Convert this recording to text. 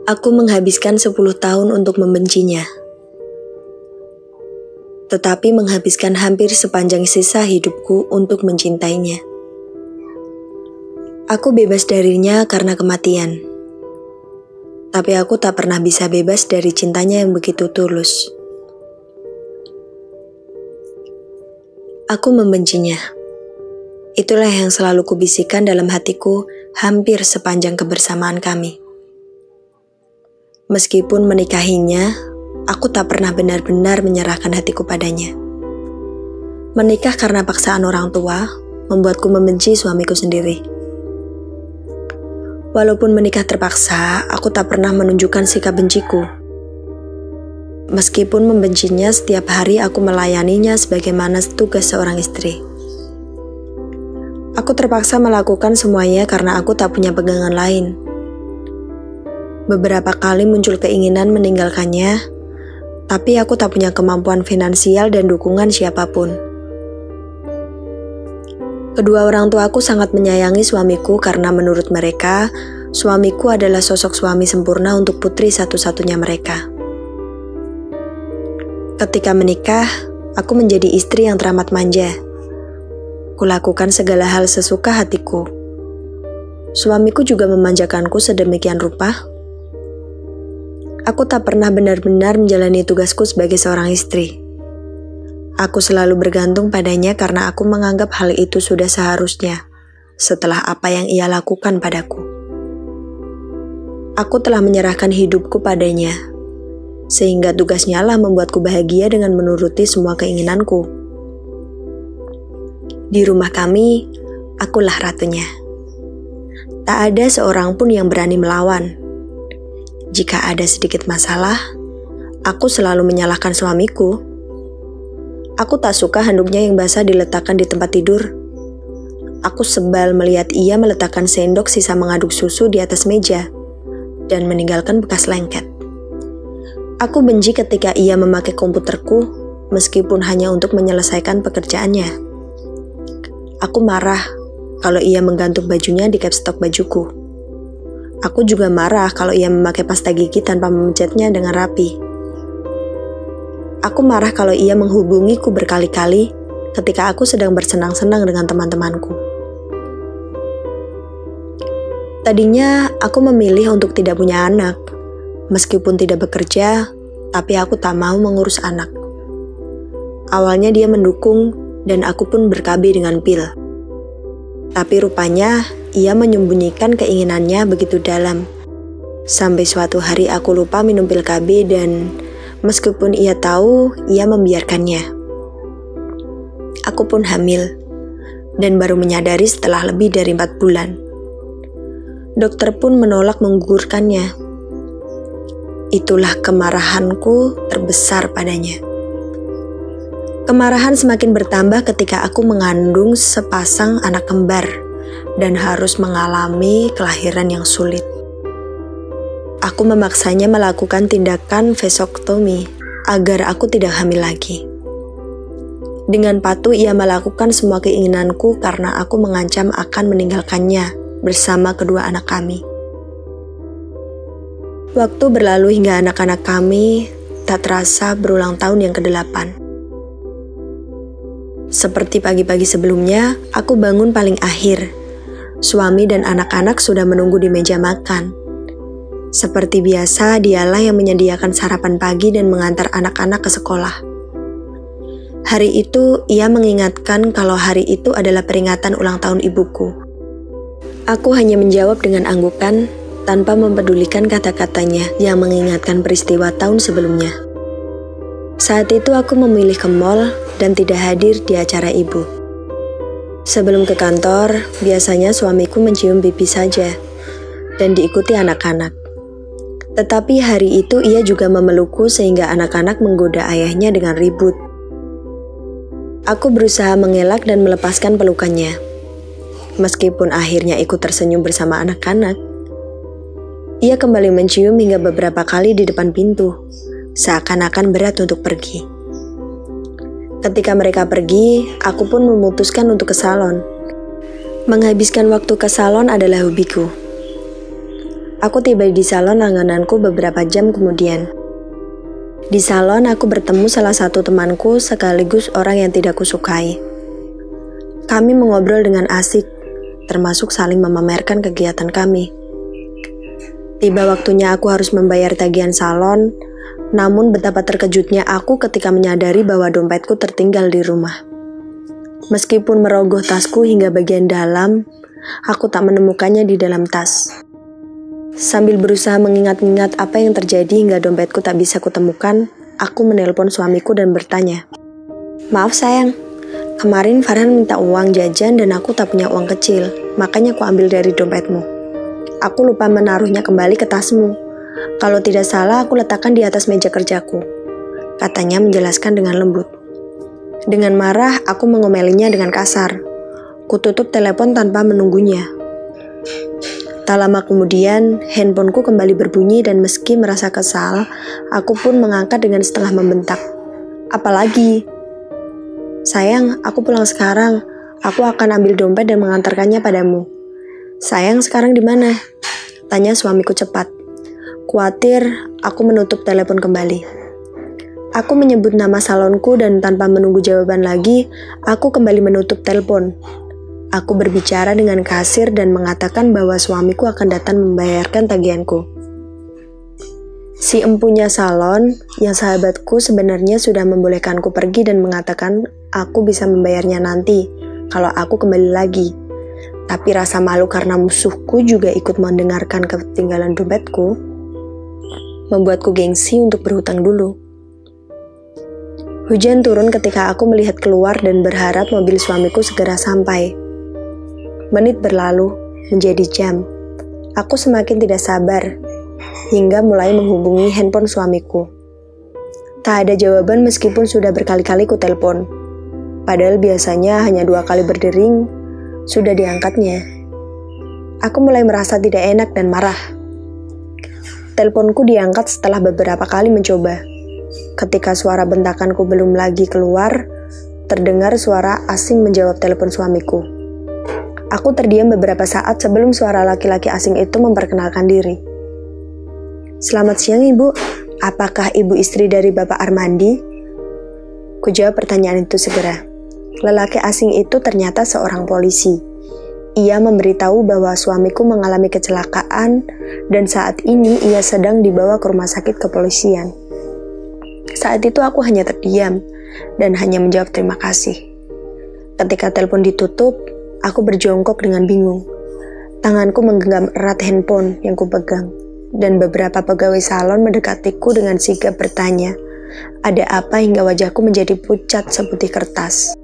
Aku menghabiskan 10 tahun untuk membencinya, tetapi menghabiskan hampir sepanjang sisa hidupku untuk mencintainya. Aku bebas darinya karena kematian, tapi aku tak pernah bisa bebas dari cintanya yang begitu tulus. Aku membencinya. Itulah yang selalu kubisikkan dalam hatiku hampir sepanjang kebersamaan kami. Meskipun menikahinya, aku tak pernah benar-benar menyerahkan hatiku padanya. Menikah karena paksaan orang tua membuatku membenci suamiku sendiri. Walaupun menikah terpaksa, aku tak pernah menunjukkan sikap benciku. Meskipun membencinya, setiap hari aku melayaninya sebagaimana tugas seorang istri. Aku terpaksa melakukan semuanya karena aku tak punya pegangan lain. Beberapa kali muncul keinginan meninggalkannya, tapi aku tak punya kemampuan finansial dan dukungan siapapun. Kedua orang tuaku sangat menyayangi suamiku karena menurut mereka, suamiku adalah sosok suami sempurna untuk putri satu-satunya mereka. Ketika menikah, aku menjadi istri yang teramat manja. Kulakukan segala hal sesuka hatiku. Suamiku juga memanjakanku sedemikian rupa. Aku tak pernah benar-benar menjalani tugasku sebagai seorang istri. Aku selalu bergantung padanya karena aku menganggap hal itu sudah seharusnya setelah apa yang ia lakukan padaku. Aku telah menyerahkan hidupku padanya, sehingga tugasnya lah membuatku bahagia dengan menuruti semua keinginanku. Di rumah kami, akulah ratunya. Tak ada seorang pun yang berani melawan. Jika ada sedikit masalah, aku selalu menyalahkan suamiku. Aku tak suka handuknya yang basah diletakkan di tempat tidur. Aku sebal melihat ia meletakkan sendok sisa mengaduk susu di atas meja dan meninggalkan bekas lengket. Aku benci ketika ia memakai komputerku meskipun hanya untuk menyelesaikan pekerjaannya. Aku marah kalau ia menggantung bajunya di caps lock bajuku. Aku juga marah kalau ia memakai pasta gigi tanpa memecatnya dengan rapi. Aku marah kalau ia menghubungiku berkali-kali ketika aku sedang bersenang-senang dengan teman-temanku. Tadinya aku memilih untuk tidak punya anak. Meskipun tidak bekerja, tapi aku tak mau mengurus anak. Awalnya dia mendukung dan aku pun berkabi dengan pil. Tapi rupanya ia menyembunyikan keinginannya begitu dalam. Sampai suatu hari aku lupa minum pil KB dan meskipun ia tahu, ia membiarkannya. Aku pun hamil dan baru menyadari setelah lebih dari 4 bulan. Dokter pun menolak menggugurkannya. Itulah kemarahanku terbesar padanya. Kemarahan semakin bertambah ketika aku mengandung sepasang anak kembar dan harus mengalami kelahiran yang sulit. Aku memaksanya melakukan tindakan vasoktomi agar aku tidak hamil lagi. Dengan patuh ia melakukan semua keinginanku karena aku mengancam akan meninggalkannya bersama kedua anak kami. Waktu berlalu hingga anak-anak kami tak terasa berulang tahun yang ke-8. Seperti pagi-pagi sebelumnya, aku bangun paling akhir. Suami dan anak-anak sudah menunggu di meja makan. Seperti biasa, dialah yang menyediakan sarapan pagi dan mengantar anak-anak ke sekolah. Hari itu, ia mengingatkan kalau hari itu adalah peringatan ulang tahun ibuku. Aku hanya menjawab dengan anggukan tanpa mempedulikan kata-katanya yang mengingatkan peristiwa tahun sebelumnya. Saat itu aku memilih ke mall dan tidak hadir di acara ibu. Sebelum ke kantor, biasanya suamiku mencium pipi saja dan diikuti anak-anak. Tetapi hari itu ia juga memelukku sehingga anak-anak menggoda ayahnya dengan ribut. Aku berusaha mengelak dan melepaskan pelukannya. Meskipun akhirnya ikut tersenyum bersama anak-anak, ia kembali mencium hingga beberapa kali di depan pintu, seakan-akan berat untuk pergi. Ketika mereka pergi, aku pun memutuskan untuk ke salon. Menghabiskan waktu ke salon adalah hobiku. Aku tiba di salon langgananku beberapa jam kemudian. Di salon aku bertemu salah satu temanku sekaligus orang yang tidak kusukai. Kami mengobrol dengan asik, termasuk saling memamerkan kegiatan kami. Tiba waktunya aku harus membayar tagihan salon, namun betapa terkejutnya aku ketika menyadari bahwa dompetku tertinggal di rumah. Meskipun merogoh tasku hingga bagian dalam, aku tak menemukannya di dalam tas. Sambil berusaha mengingat-ingat apa yang terjadi hingga dompetku tak bisa kutemukan, aku menelpon suamiku dan bertanya, "Maaf sayang, kemarin Farhan minta uang jajan dan aku tak punya uang kecil, makanya aku ambil dari dompetmu. Aku lupa menaruhnya kembali ke tasmu. Kalau tidak salah aku letakkan di atas meja kerjaku," katanya menjelaskan dengan lembut. Dengan marah, aku mengomelinya dengan kasar. Kututup telepon tanpa menunggunya. Tak lama kemudian, handphoneku kembali berbunyi dan meski merasa kesal, aku pun mengangkat dengan setengah membentak. "Apalagi?" "Sayang, aku pulang sekarang. Aku akan ambil dompet dan mengantarkannya padamu." "Sayang, sekarang di mana?" tanya suamiku cepat. Khawatir, aku menutup telepon kembali. Aku menyebut nama salonku dan tanpa menunggu jawaban lagi, aku kembali menutup telepon. Aku berbicara dengan kasir dan mengatakan bahwa suamiku akan datang membayarkan tagihanku. Si empunya salon, yang sahabatku sebenarnya sudah membolehkanku pergi dan mengatakan aku bisa membayarnya nanti, kalau aku kembali lagi. Tapi rasa malu karena musuhku juga ikut mendengarkan ketinggalan dompetku, membuatku gengsi untuk berhutang dulu. Hujan turun ketika aku melihat keluar dan berharap mobil suamiku segera sampai. Menit berlalu, menjadi jam. Aku semakin tidak sabar, hingga mulai menghubungi handphone suamiku. Tak ada jawaban meskipun sudah berkali-kali ku telepon. Padahal biasanya hanya 2 kali berdering, sudah diangkatnya. Aku mulai merasa tidak enak dan marah. Teleponku diangkat setelah beberapa kali mencoba. Ketika suara bentakanku belum lagi keluar, terdengar suara asing menjawab telepon suamiku. Aku terdiam beberapa saat sebelum suara laki-laki asing itu memperkenalkan diri. "Selamat siang, Ibu. Apakah Ibu istri dari Bapak Armandi?" Kujawab pertanyaan itu segera. Lelaki asing itu ternyata seorang polisi. Ia memberitahu bahwa suamiku mengalami kecelakaan dan saat ini ia sedang dibawa ke rumah sakit kepolisian. Saat itu aku hanya terdiam dan hanya menjawab terima kasih. Ketika telepon ditutup, aku berjongkok dengan bingung. Tanganku menggenggam erat handphone yang kupegang, dan beberapa pegawai salon mendekatiku dengan sigap bertanya, ada apa hingga wajahku menjadi pucat seputih kertas.